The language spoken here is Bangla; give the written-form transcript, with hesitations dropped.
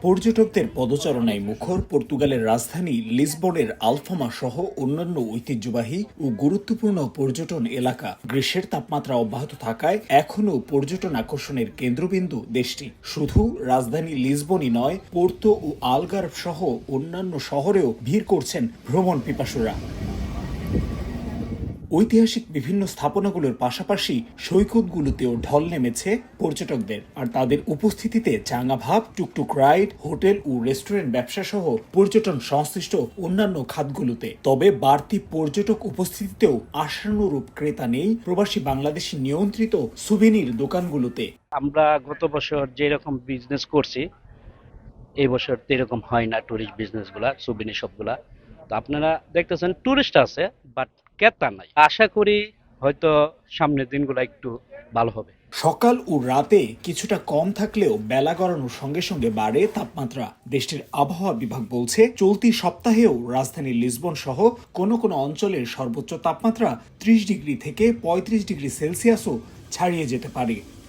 পর্যটকদের পদচারণায় মুখর পর্তুগালের রাজধানী লিসবনের আলফামা সহ অন্যান্য ঐতিহ্যবাহী ও গুরুত্বপূর্ণ পর্যটন এলাকা গ্রীষ্মের তাপমাত্রা অব্যাহত থাকায় এখনও পর্যটন আকর্ষণের কেন্দ্রবিন্দু দেশটি। শুধু রাজধানী লিসবনই নয়, পোর্তো ও আলগার্ভ সহ অন্যান্য শহরেও ভিড় করছেন ভ্রমণ পিপাসুরা। ঐতিহাসিক বিভিন্ন স্থাপনাগুলোর পাশাপাশি সৈকতগুলোতেও ঢল নেমেছে পর্যটকদের, আর তাদের উপস্থিতিতে চাঙা ভাব টুকটুক রাইড, হোটেল ও রেস্টুরেন্ট ব্যবসা সহ পর্যটন সংশ্লিষ্ট অন্যান্য খাতগুলোতে। তবে বাড়তি পর্যটক উপস্থিতিতেও আশানুরূপ ক্রেতা নেই প্রবাসী বাংলাদেশি নিয়ন্ত্রিত সুভেনির দোকানগুলোতে। আমরা গত বছর যেরকম বিজনেস করছি এই বছর এরকম হয় না। ট্যুরিস্ট বিজনেস গুলা, সুবিনির সবগুলা তো আপনারা দেখতেছেন ট্যুরিস্ট আছে বাট ক্রেতা নাই। আশা করি হয়তো সামনের দিনগুলো একটু ভালো হবে। সকাল ও রাতে কিছুটা কম থাকলেও বেলা গড়ানোর সঙ্গে সঙ্গে বাড়ে তাপমাত্রা। দেশটির আবহাওয়া বিভাগ বলছে, চলতি সপ্তাহেও রাজধানী লিসবন সহ কোনো কোনো অঞ্চলের সর্বোচ্চ তাপমাত্রা 30 ডিগ্রি থেকে 35 ডিগ্রি সেলসিয়াসও ছাড়িয়ে যেতে পারে।